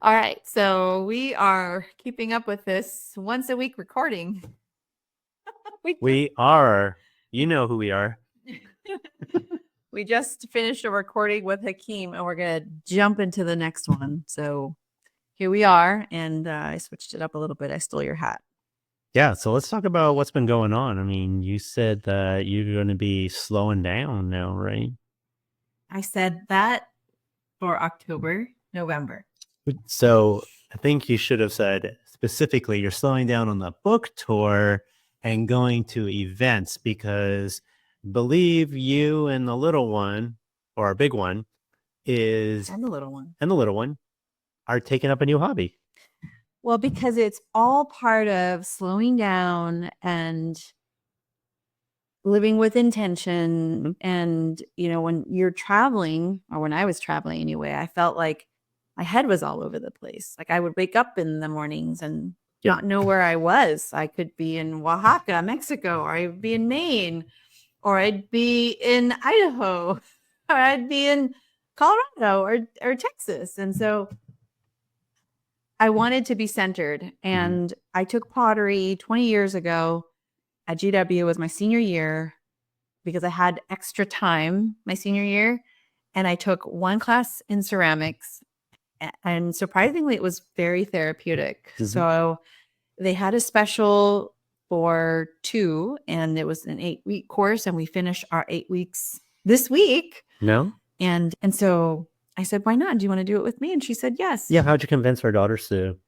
All right. So we are keeping up with this once a week recording. We are. You know who we are. We just finished a recording with Hakeem and we're going to jump into the next one. So here we are. And I switched it up a little bit. I stole your hat. Yeah. So let's talk about what's been going on. I mean, you said that you're going to be slowing down now, right? I said that for October, November. So I think you should have said specifically you're slowing down on the book tour and going to events because believe you and the little one or a big one is And the little one. and the little one are taking up a new hobby. Well, because it's all part of slowing down and living with intention. And, when you're traveling, or when I was traveling anyway, I felt like my head was all over the place. Like I would wake up in the mornings and not know where I was. I could be in Oaxaca, Mexico, or I'd be in Maine, or I'd be in Idaho, or I'd be in Colorado or Texas. And so I wanted to be centered. And I took pottery 20 years ago at GW. Was my senior year because I had extra time my senior year. And I took one class in ceramics. And surprisingly, it was very therapeutic. Mhm. So they had a special for 2, and it was an 8-week course. And we finished our 8 weeks this week. No? And so I said, why not? Do you want to do it with me? And she said, yes. Yeah. How'd you convince our daughters to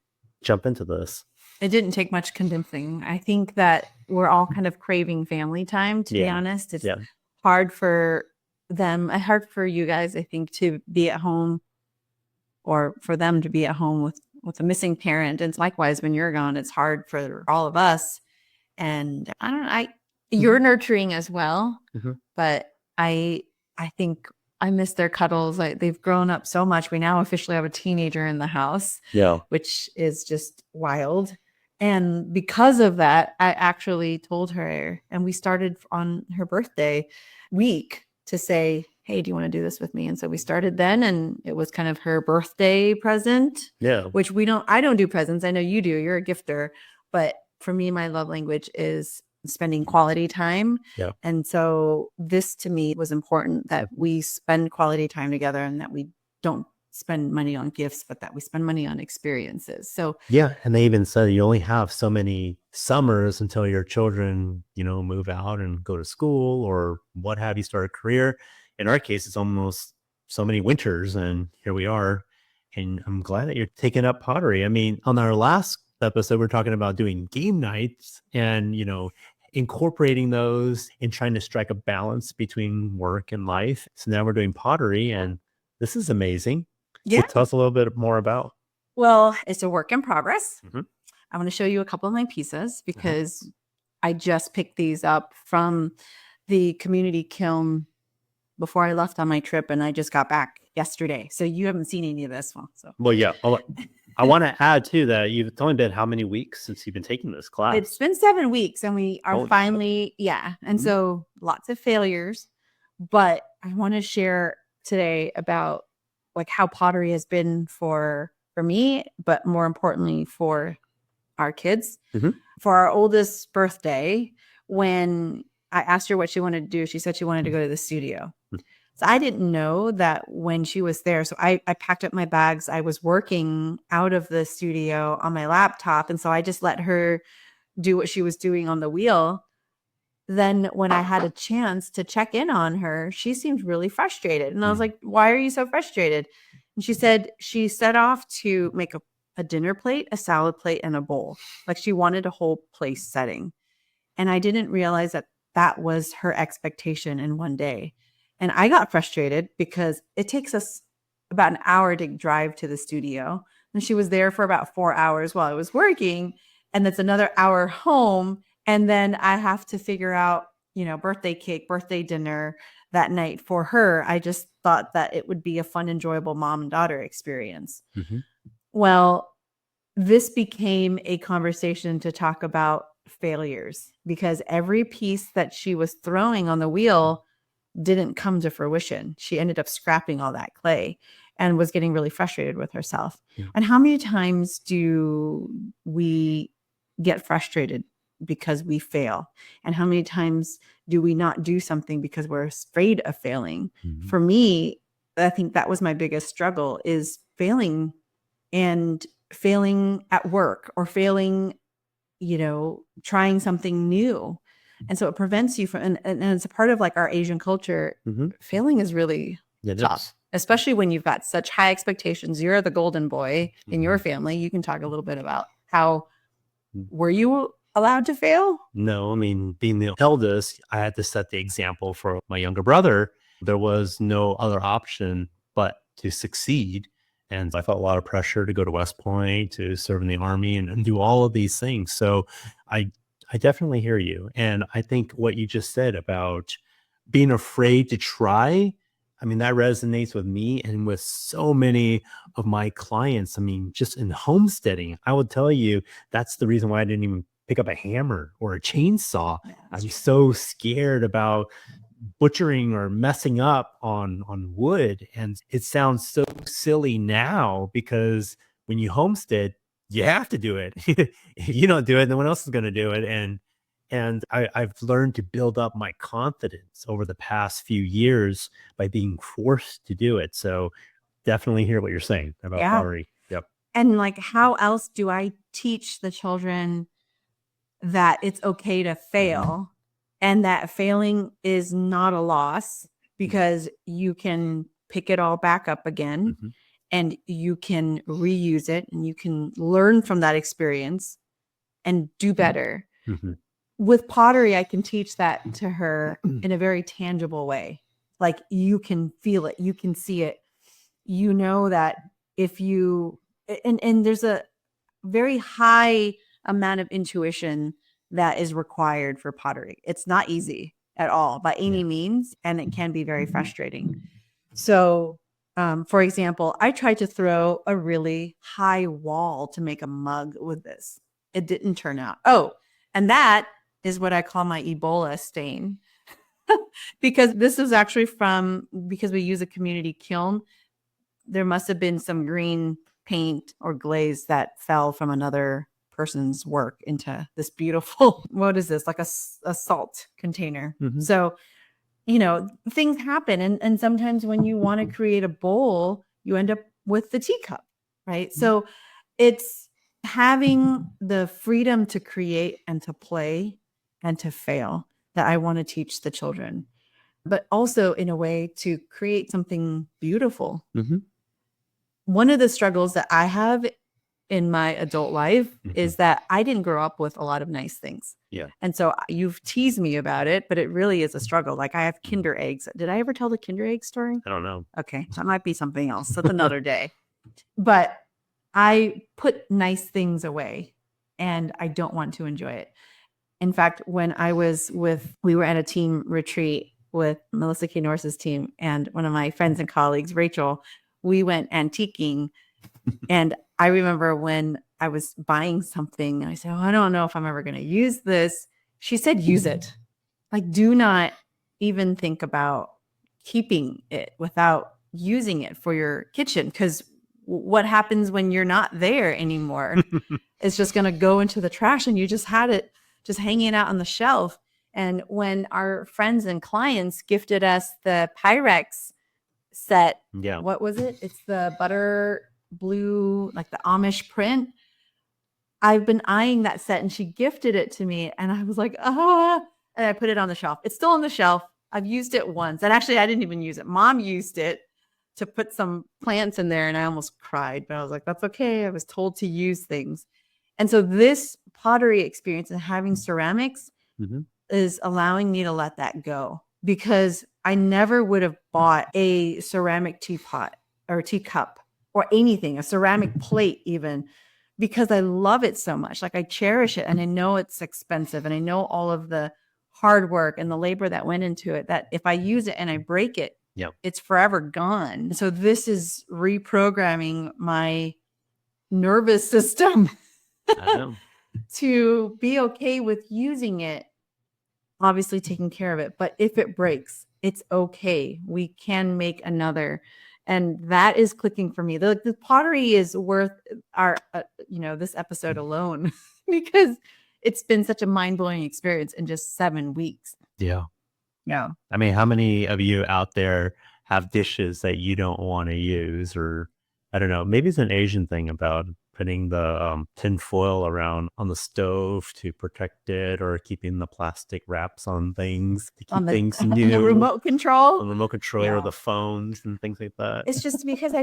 jump into this? It didn't take much convincing. I think that we're all kind of craving family time, to be honest. It's hard for them, hard for you guys, I think, to be at home, or for them to be at home with a missing parent. And likewise, when you're gone, it's hard for all of us. And I don't know, you're nurturing as well, but I think I miss their cuddles. They've grown up so much. We now officially have a teenager in the house, which is just wild. And because of that, I actually told her, and we started on her birthday week to say, hey, do you want to do this with me? And so we started then, and it was kind of her birthday present, which I don't do presents. I know you do. You're a gifter. But for me, my love language is spending quality time. And so this to me was important, that we spend quality time together and that we don't spend money on gifts, but that we spend money on experiences. So and they even said you only have so many summers until your children, move out and go to school or what have you, start a career. In our case, it's almost so many winters, and here we are. And I'm glad that you're taking up pottery. I mean, on our last episode, we're talking about doing game nights and, incorporating those and trying to strike a balance between work and life. So now we're doing pottery, and this is amazing. Yeah. So tell us a little bit more about. Well, it's a work in progress. I want to show you a couple of my pieces because I just picked these up from the community kiln before I left on my trip, and I just got back yesterday. So you haven't seen any of this one. I want to add too that you've only been how many weeks since you've been taking this class? It's been 7 weeks, and we are finally, and so lots of failures. But I want to share today about like how pottery has been for me, but more importantly for our kids. For our oldest birthday, when I asked her what she wanted to do, she said she wanted to go to the studio. So I didn't know that when she was there. So I packed up my bags. I was working out of the studio on my laptop. And so I just let her do what she was doing on the wheel. Then when I had a chance to check in on her, she seemed really frustrated. And I was like, why are you so frustrated? And she said she set off to make a dinner plate, a salad plate, and a bowl. Like she wanted a whole place setting. And I didn't realize that that was her expectation in one day. And I got frustrated because it takes us about an hour to drive to the studio. And she was there for about 4 hours while I was working. And that's another hour home. And then I have to figure out, birthday cake, birthday dinner that night for her. I just thought that it would be a fun, enjoyable mom and daughter experience. Well, this became a conversation to talk about failures because every piece that she was throwing on the wheel didn't come to fruition. She ended up scrapping all that clay. and was getting really frustrated with herself. Yeah. And how many times do we get frustrated because we fail? And how many times do we not do something because we're afraid of failing? Mhm. For me, I think that was my biggest struggle, is failing, and failing at work, or failing, trying something new. And so it prevents you from, and it's a part of like our Asian culture. Failing is really tough, especially when you've got such high expectations. You're the golden boy in your family. You can talk a little bit about how, were you allowed to fail? No, I mean, being the eldest, I had to set the example for my younger brother. There was no other option but to succeed. And I felt a lot of pressure to go to West Point, to serve in the Army, and do all of these things. So I I definitely hear you. And I think what you just said about being afraid to try, I mean, that resonates with me and with so many of my clients. I mean, just in homesteading, I will tell you that's the reason why I didn't even pick up a hammer or a chainsaw. Yeah, I'm so scared about butchering or messing up on wood. And it sounds so silly now because when you homestead, you have to do it. If you don't do it, no one else is going to do it. I've learned to build up my confidence over the past few years by being forced to do it. So definitely hear what you're saying about yeah. pottery. Yep. And like, how else do I teach the children that it's okay to fail, and that failing is not a loss, because you can pick it all back up again, Mhm. and you can reuse it, and you can learn from that experience and do better. Mhm. With pottery, I can teach that to her in a very tangible way. Like, you can feel it, you can see it. You know that if you, and there's a very high amount of intuition that is required for pottery. It's not easy at all by any Yeah. means, and it can be very frustrating. So, for example, I tried to throw a really high wall to make a mug with this. It didn't turn out. Oh, and that is what I call my Ebola stain. Because this is actually because we use a community kiln, there must have been some green paint or glaze that fell from another person's work into this beautiful, what is this? Like a salt container. Mhm. So, things happen. And sometimes when you want to create a bowl, you end up with the teacup, right? So it's having the freedom to create and to play and to fail that I want to teach the children, but also in a way to create something beautiful. Mhm. One of the struggles that I have in my adult life is Mhm. that I didn't grow up with a lot of nice things. Yeah. And so you've teased me about it, but it really is a struggle. Like, I have Kinder eggs. Did I ever tell the Kinder egg story? I don't know. Okay, that might be something else. That's another day. But I put nice things away, and I don't want to enjoy it. In fact, when we were at a team retreat with Melissa K. Norris's team and one of my friends and colleagues, Rachel, we went antiquing. And I remember when I was buying something and I said, "Oh, I don't know if I'm ever going to use this." She said, "Use it. Like, do not even think about keeping it without using it for your kitchen. Because what happens when you're not there anymore? It's just going to go into the trash, and you just had it just hanging out on the shelf." And when our friends and clients gifted us the Pyrex set, Yeah. what was it? It's the butter blue, like the Amish print. I've been eyeing that set, and she gifted it to me, and I was like, and I put it on the shelf. It's still on the shelf. I've used it once, and actually I didn't even use it. Mom used it to put some plants in there, and I almost cried, but I was like, that's okay. I was told to use things. And so this pottery experience and having ceramics Mhm. is allowing me to let that go, because I never would have bought a ceramic teapot or teacup or anything, a ceramic plate even, because I love it so much. Like, I cherish it, and I know it's expensive, and I know all of the hard work and the labor that went into it, that if I use it and I break it, Yeah. it's forever gone. So this is reprogramming my nervous system I know. to be okay with using it, obviously taking care of it. But if it breaks, it's okay. We can make another. And that is clicking for me. The pottery is worth our, this episode alone because it's been such a mind-blowing experience in just 7 weeks. Yeah. Yeah. I mean, how many of you out there have dishes that you don't want to use? Or I don't know, maybe it's an Asian thing about putting the tin foil around on the stove to protect it, or keeping the plastic wraps on things to keep things On new. the remote control. On the remote control Yeah. or the phones and things like that. It's just because we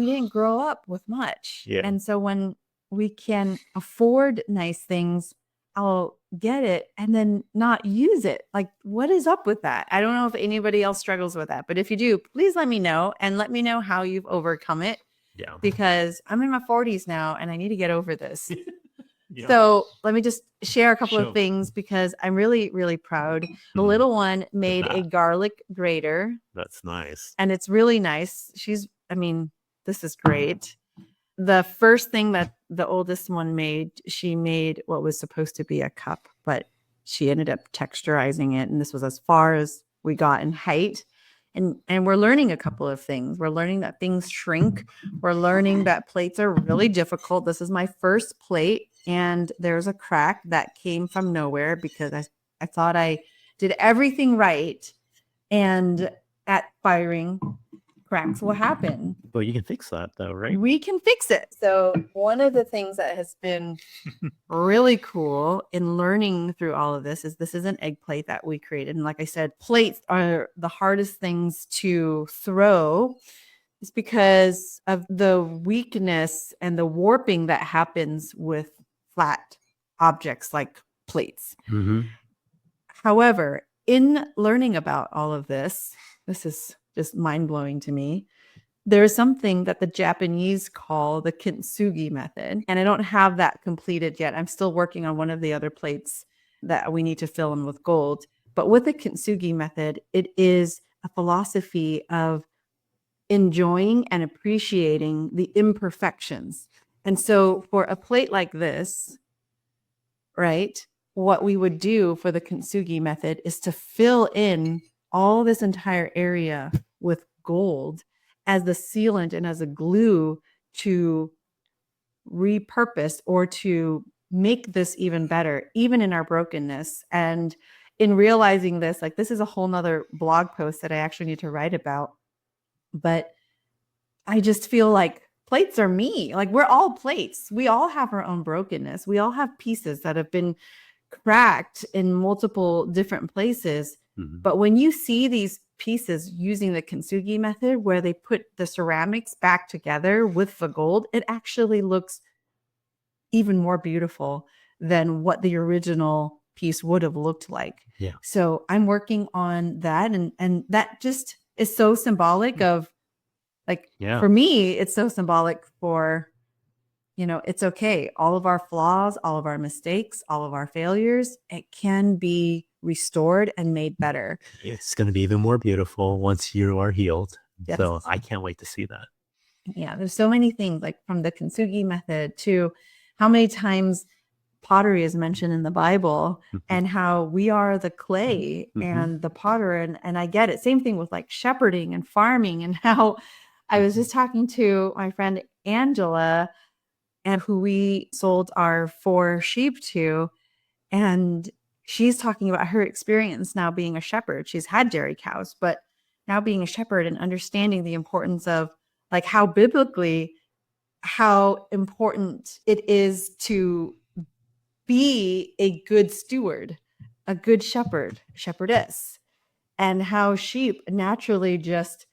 didn't grow up with much. Yeah. And so when we can afford nice things, I'll get it and then not use it. Like, what is up with that? I don't know if anybody else struggles with that, but if you do, please let me know, and let me know how you've overcome it. Yeah. Because I'm in my 40s now and I need to get over this. Yeah. So let me just share a couple Sure. of things because I'm really, really proud. The little one made a garlic grater. That's nice. And it's really nice. This is great. The first thing that the oldest one made, she made what was supposed to be a cup, but she ended up texturizing it. And this was as far as we got in height. And we're learning a couple of things. We're learning that things shrink. We're learning that plates are really difficult. This is my first plate, and there's a crack that came from nowhere because I thought I did everything right. And at firing, cracks will happen. Well, you can fix that though, right? We can fix it. So one of the things that has been really cool in learning through all of this is an egg plate that we created. And like I said, plates are the hardest things to throw. It's because of the weakness and the warping that happens with flat objects like plates. Mm-hmm. However, in learning about all of this is just mind-blowing to me. There's something that the Japanese call the kintsugi method, and I don't have that completed yet. I'm still working on one of the other plates that we need to fill in with gold. But with the kintsugi method, it is a philosophy of enjoying and appreciating the imperfections. And so for a plate like this, right, what we would do for the kintsugi method is to fill in all this entire area with gold as the sealant and as a glue to repurpose or to make this even better, even in our brokenness. And in realizing this, like, this is a whole nother blog post that I actually need to write about. But I just feel like plates are me. Like, we're all plates. We all have our own brokenness. We all have pieces that have been cracked in multiple different places. Mm-hmm. But when you see these pieces using the kintsugi method where they put the ceramics back together with the gold, it actually looks even more beautiful than what the original piece would have looked like. Yeah. So I'm working on that, and that just is so symbolic of, like, for me, it's so symbolic for, it's okay. All of our flaws, all of our mistakes, all of our failures, it can be restored and made better. It's going to be even more beautiful once you are healed. Yes. So I can't wait to see that. Yeah, there's so many things, like from the kintsugi method to how many times pottery is mentioned in the Bible, and how we are the clay and the potter. And I get it. Same thing with like shepherding and farming, and how I was just talking to my friend Angela, and who we sold our 4 sheep to. And she's talking about her experience now being a shepherd. She's had dairy cows, but now being a shepherd and understanding the importance of, like, how biblically, how important it is to be a good steward, a good shepherd, shepherdess, and how sheep naturally just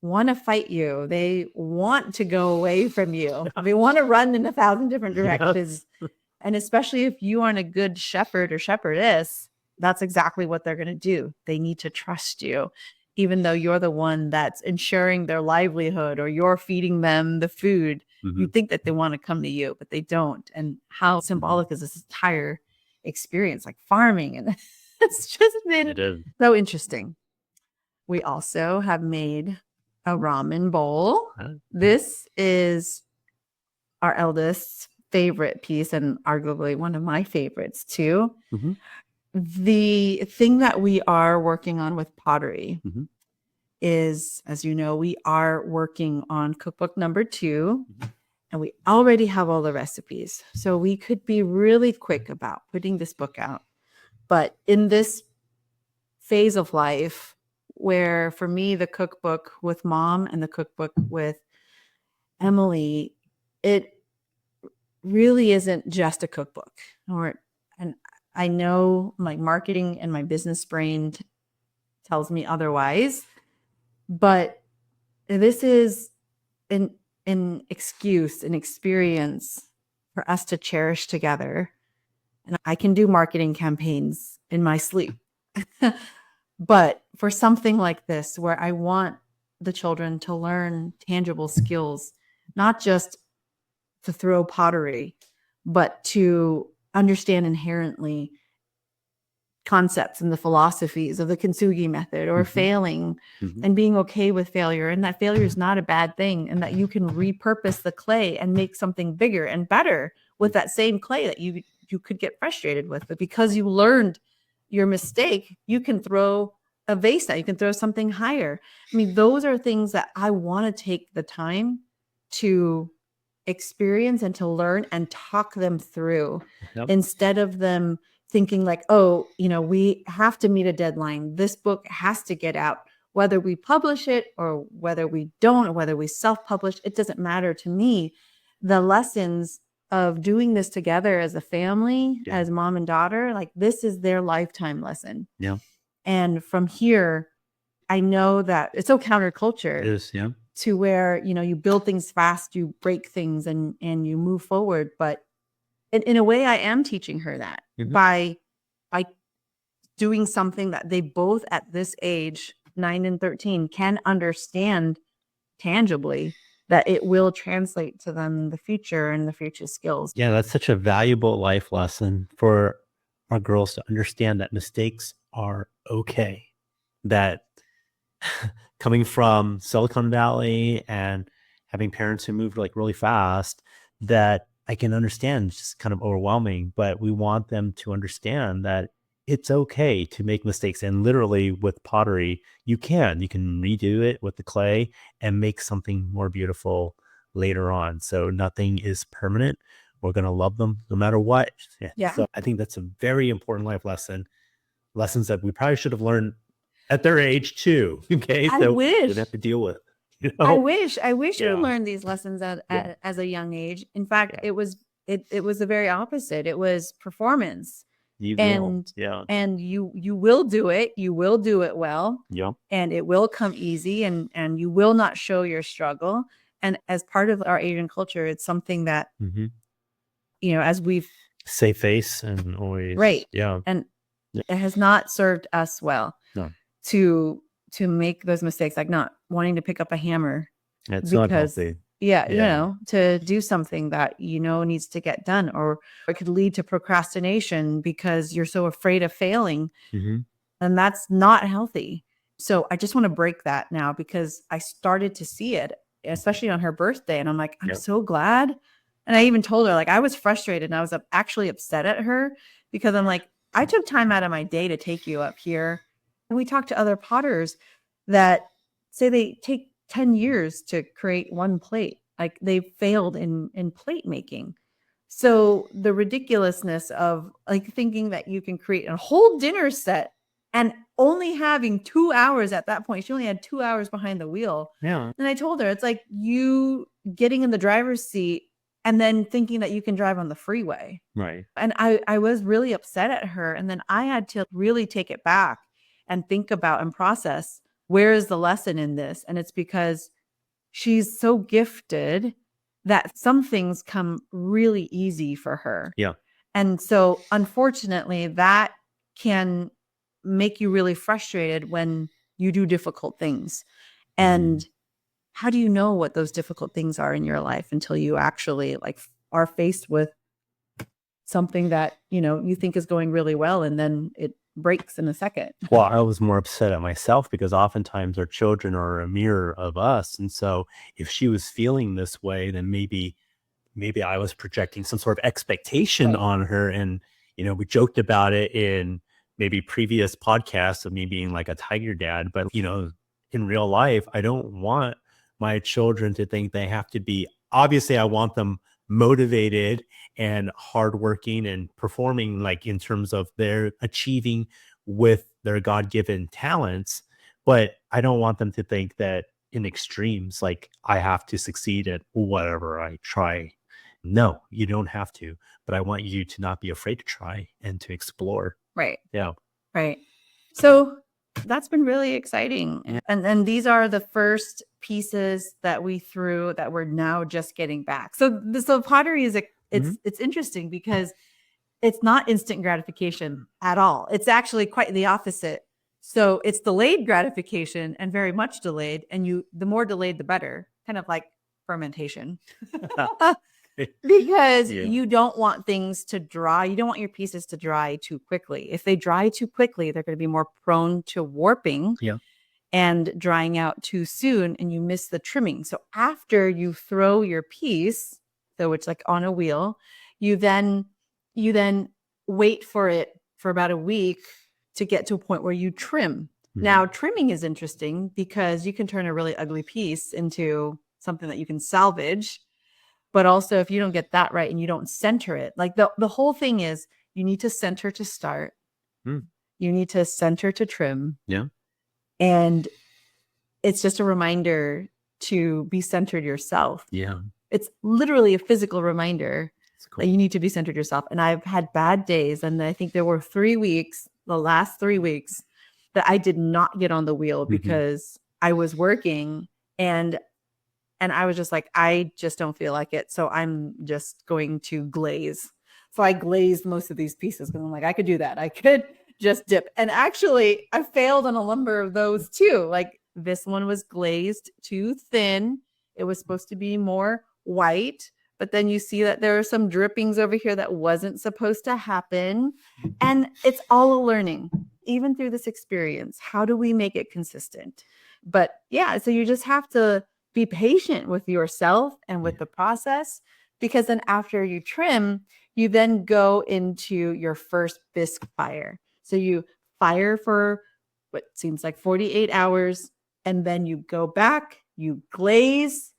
want to fight you. They want to go away from you. They want to run in 1,000 different directions. Yes. And especially if you aren't a good shepherd or shepherdess, that's exactly what they're going to do. They need to trust you, even though you're the one that's ensuring their livelihood or you're feeding them the food. You think that they want to come to you, but they don't. And how symbolic is this entire experience, like farming? And it's just been so interesting. We also have made a ramen bowl. This is our eldest's favorite piece, and arguably one of my favorites too. The thing that we are working on with pottery is, as you know, we are working on cookbook number 2, and we already have all the recipes. So we could be really quick about putting this book out. But in this phase of life, where for me, the cookbook with Mom and the cookbook with Emily, it really isn't just a cookbook. And I know my marketing and my business brain tells me otherwise, but this is an excuse, an experience for us to cherish together. And I can do marketing campaigns in my sleep. But for something like this, where I want the children to learn tangible skills, not just to throw pottery, but to understand inherently concepts and the philosophies of the kintsugi method, or failing and being okay with failure, and that failure is not a bad thing, and that you can repurpose the clay and make something bigger and better with that same clay that you could get frustrated with. But because you learned your mistake, you can throw a vase out, you can throw something higher. I mean, those are things that I want to take the time to experience and to learn and talk them through, instead of them thinking like, oh, we have to meet a deadline. This book has to get out, whether we publish it or whether we don't, or whether we self-publish. It doesn't matter to me. The lessons of doing this together as a family, as mom and daughter, like, this is their lifetime lesson. Yeah. And from here, I know that it's so counterculture. It is, yeah. To where, you build things fast, you break things, and you move forward. But in a way, I am teaching her that by doing something that they both at this age, 9 and 13, can understand tangibly, that it will translate to them in the future and the future skills. Yeah, that's such a valuable life lesson for our girls to understand, that mistakes are okay. That coming from Silicon Valley and having parents who moved like really fast, that I can understand it's just kind of overwhelming, but we want them to understand that it's okay to make mistakes. And literally with pottery, you can redo it with the clay and make something more beautiful later on. So nothing is permanent. We're going to love them no matter what. Yeah. So I think that's a very important life lesson. Lessons that we probably should have learned at their age too. Okay. I So wish. we have to deal with. I wish you learned these lessons as a young age. In fact, it was the very opposite. It was performance. And you will do it. You will do it well. Yeah. And it will come easy, and you will not show your struggle. And as part of our Asian culture, it's something that, as we've save face and always Yeah. And it has not served us well. No. To make those mistakes, like not wanting to pick up a hammer. It's not healthy. To do something that needs to get done, or it could lead to procrastination because you're so afraid of failing. And that's not healthy. So I just want to break that now, because I started to see it, especially on her birthday. And I'm like, I'm so glad. And I even told her, like, I was frustrated and I was actually upset at her, because I'm like, I took time out of my day to take you up here. And we talked to other potters that say they take 10 years to create one plate. Like, they failed in plate making. So the ridiculousness of like thinking that you can create a whole dinner set and only having 2 hours at that point. She only had 2 hours behind the wheel. Yeah. And I told her, it's like you getting in the driver's seat and then thinking that you can drive on the freeway. Right. And I was really upset at her. And then I had to really take it back and think about and process, where is the lesson in this? And it's because she's so gifted that some things come really easy for her. Yeah. And so unfortunately, that can make you really frustrated when you do difficult things. And how do you know what those difficult things are in your life until you actually like are faced with something that, you think is going really well, and then it breaks in a second? Well, I was more upset at myself, because oftentimes our children are a mirror of us. And so if she was feeling this way, then maybe I was projecting some sort of expectation on her. And, we joked about it in maybe previous podcasts of me being like a tiger dad, but in real life, I don't want my children to think they have to be, obviously, I want them motivated and hardworking and performing, like in terms of their achieving with their God-given talents. But I don't want them to think that in extremes, like I have to succeed at whatever I try. No, you don't have to, but I want you to not be afraid to try and to explore. Right. Yeah. Right. So that's been really exciting. Yeah. And these are the first pieces that we threw that we're now just getting back. So pottery is it's interesting because it's not instant gratification at all. It's actually quite the opposite. So it's delayed gratification and very much delayed. And the more delayed, the better, kind of like fermentation. Because you don't want things to dry. You don't want your pieces to dry too quickly. If they dry too quickly, they're going to be more prone to warping and drying out too soon, and you miss the trimming. So after you throw your piece, so it's like on a wheel, you then wait for it for about a week to get to a point where you trim. Now, trimming is interesting because you can turn a really ugly piece into something that you can salvage. But also, if you don't get that right and you don't center it, like the whole thing is you need to center to start. You need to center to trim. Yeah. And it's just a reminder to be centered yourself. Yeah. It's literally a physical reminder that you need to be centered yourself. And I've had bad days. And I think there were 3 weeks, the last 3 weeks, that I did not get on the wheel because I was working and I was just like, I just don't feel like it. So I'm just going to glaze. So I glazed most of these pieces because I'm like, I could do that. I could just dip. And actually, I failed on a number of those too. Like this one was glazed too thin. It was supposed to be more white. But then you see that there are some drippings over here that wasn't supposed to happen. And it's all a learning, even through this experience. How do we make it consistent? But yeah, so you just have to be patient with yourself and with the process, because then after you trim, you then go into your first bisque fire. So you fire for what seems like 48 hours, and then you go back, you glaze,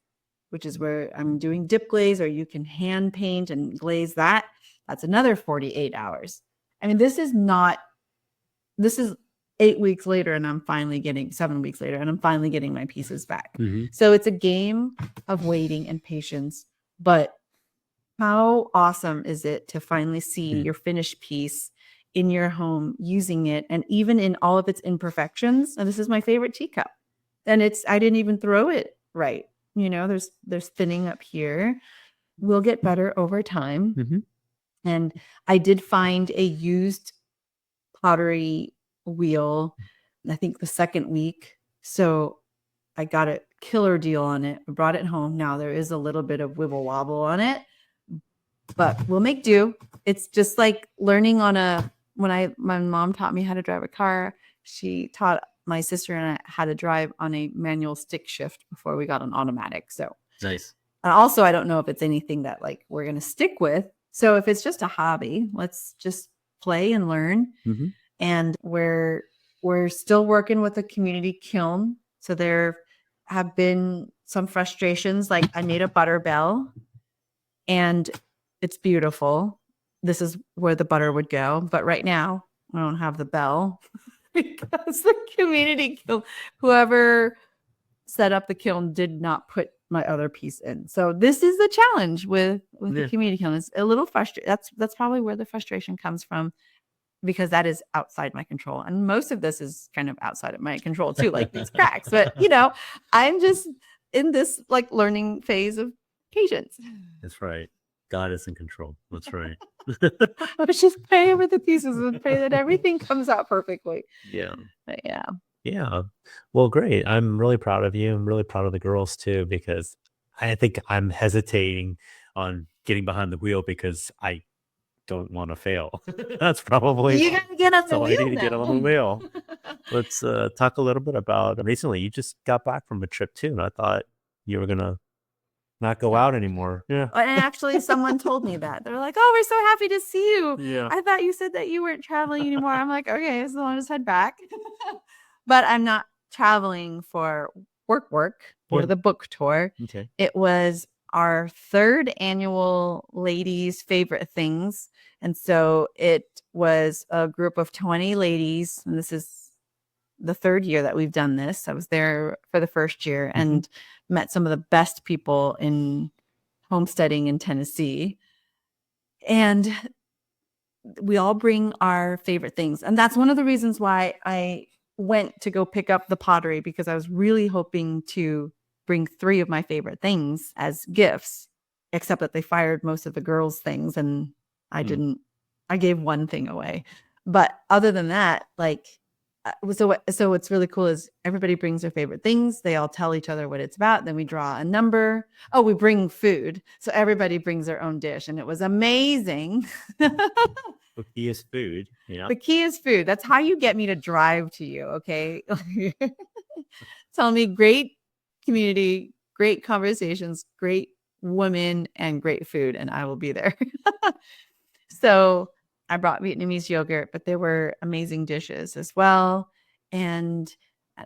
which is where I'm doing dip glaze, or you can hand paint and glaze that. That's another 48 hours. I mean, this is 8 weeks later, and I'm finally getting 7 weeks later, and I'm finally getting my pieces back. So it's a game of waiting and patience. But how awesome is it to finally see your finished piece in your home, using it, and even in all of its imperfections? And this is my favorite teacup. And I didn't even throw it right. You know, there's thinning up here. We'll get better over time. And I did find a used pottery wheel, I think the second week. So I got a killer deal on it. I brought it home. Now there is a little bit of wibble wobble on it, but we'll make do. It's just like learning my mom taught me how to drive a car. She taught my sister and I how to drive on a manual stick shift before we got an automatic. So nice. And also, I don't know if it's anything that like we're going to stick with. So if it's just a hobby, let's just play and learn. And we're still working with a community kiln. So there have been some frustrations. Like I made a butter bell and it's beautiful. This is where the butter would go. But right now I don't have the bell because the community kiln, whoever set up the kiln, did not put my other piece in. So this is the challenge with the community kiln. It's a little frustrating. That's probably where the frustration comes from, because that is outside my control. And most of this is kind of outside of my control too, like these cracks. But you know, I'm just in this like learning phase of patience. That's right. God is in control. That's right. But just pray over the pieces and pray that everything comes out perfectly. Yeah. But yeah. Yeah. Well, great. I'm really proud of you. I'm really proud of the girls too, because I think I'm hesitating on getting behind the wheel because I don't want to fail. That's probably you gotta get on the so wheel. I need to get on the wheel. Let's talk a little bit about recently. You just got back from a trip too, and I thought you were gonna not go out anymore. Yeah. And actually, someone told me that. They're like, "Oh, we're so happy to see you. Yeah. I thought you said that you weren't traveling anymore." I'm like, "Okay, so I'll just head back." But I'm not traveling for work for Yeah. the book tour. Okay. It was our third annual ladies' favorite things. And so it was a group of 20 ladies. And this is the third year that we've done this. I was there for the first year and met some of the best people in homesteading in Tennessee. And we all bring our favorite things. And that's one of the reasons why I went to go pick up the pottery, because I was really hoping to bring 3 of my favorite things as gifts, except that they fired most of the girls' things and I didn't. I gave one thing away. But other than that, like, so what's really cool is everybody brings their favorite things. They all tell each other what it's about. Then we draw a number. Oh, we bring food. So everybody brings their own dish. And it was amazing. The key is food. Yeah. The key is food. That's how you get me to drive to you. Okay. Tell me great community, great conversations, great women, and great food, and I will be there. So I brought Vietnamese yogurt, but there were amazing dishes as well. And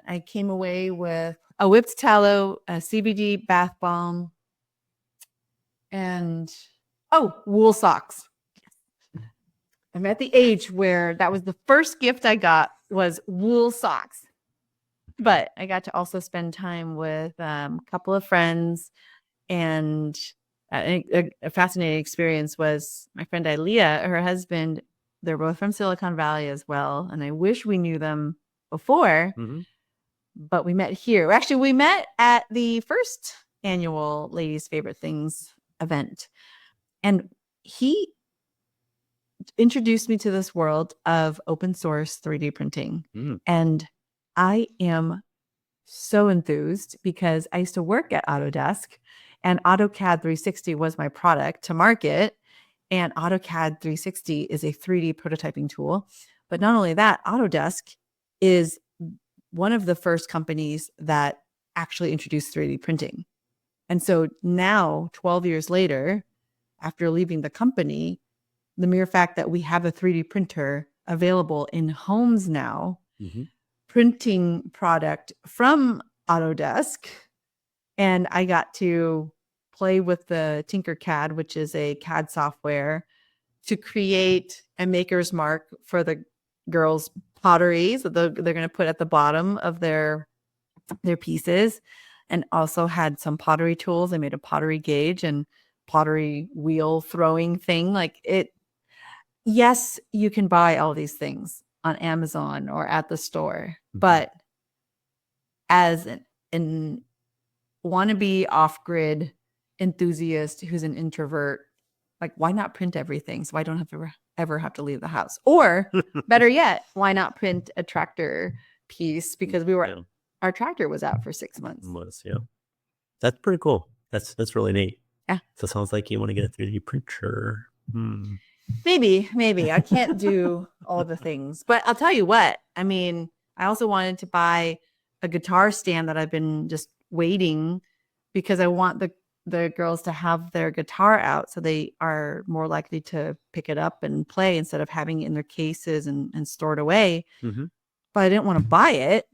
I came away with a whipped tallow, a CBD bath bomb, and wool socks. I'm at the age where that was the first gift I got was wool socks. But I got to also spend time with a couple of friends, and a fascinating experience was my friend Ilea, her husband. They're both from Silicon Valley as well, and I wish we knew them before, but we met here. Actually, we met at the first annual Ladies' Favorite Things event, and he introduced me to this world of open source 3D printing. And I am so enthused because I used to work at Autodesk, and AutoCAD 360 was my product to market. And AutoCAD 360 is a 3D prototyping tool. But not only that, Autodesk is one of the first companies that actually introduced 3D printing. And so now, 12 years later, after leaving the company, the mere fact that we have a 3D printer available in homes now, printing product from Autodesk, and I got to play with the Tinkercad, which is a CAD software, to create a maker's mark for the girls' potteries that they're going to put at the bottom of their pieces, and also had some pottery tools. I made a pottery gauge and pottery wheel throwing thing. Like it, yes, you can buy all these things on Amazon or at the store, but as an wannabe off-grid enthusiast who's an introvert, like, why not print everything so I don't have to ever have to leave the house? Or better yet, why not print a tractor piece? Because our tractor was out for 6 months. That's pretty cool. That's really neat. Yeah. So it sounds like you want to get a 3D printer. Maybe I can't do all the things, but I'll tell you what, I mean, I also wanted to buy a guitar stand that I've been just waiting, because I want the girls to have their guitar out so they are more likely to pick it up and play instead of having it in their cases and stored away. But I didn't want to buy it.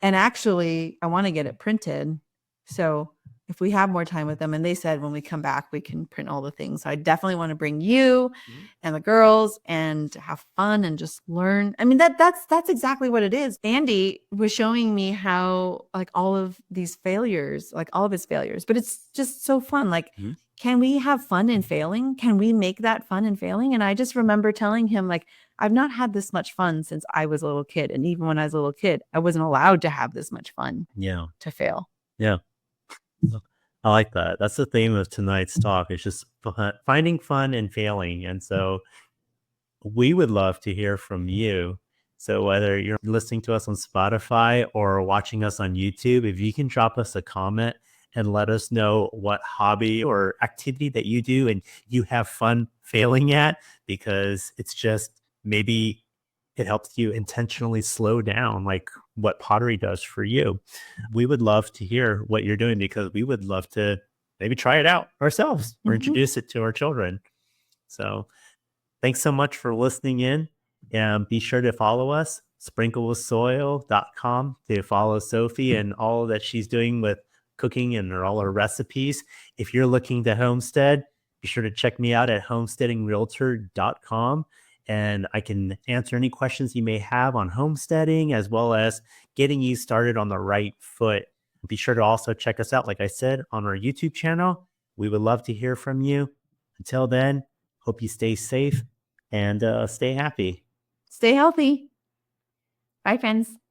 And actually, I want to get it printed. So if we have more time with them, and they said when we come back, we can print all the things. So I definitely want to bring you and the girls and have fun and just learn. I mean, that's exactly what it is. Andy was showing me how, like, all of these failures, like all of his failures, but it's just so fun. Like, can we have fun in failing? Can we make that fun in failing? And I just remember telling him, like, I've not had this much fun since I was a little kid. And even when I was a little kid, I wasn't allowed to have this much fun to fail. Yeah. I like that. That's the theme of tonight's talk. It's just finding fun and failing. And so we would love to hear from you. So whether you're listening to us on Spotify or watching us on YouTube, if you can drop us a comment and let us know what hobby or activity that you do and you have fun failing at, because it's just maybe it helps you intentionally slow down, like what pottery does for you. We would love to hear what you're doing, because we would love to maybe try it out ourselves or introduce it to our children. So thanks so much for listening in, and be sure to follow us, sprinklewithsoil.com to follow Sophie and all that she's doing with cooking and all her recipes. If you're looking to homestead, be sure to check me out at homesteadingrealtor.com, and I can answer any questions you may have on homesteading as well as getting you started on the right foot. Be sure to also check us out, like I said, on our YouTube channel. We would love to hear from you. Until then, hope you stay safe and stay happy. Stay healthy. Bye, friends.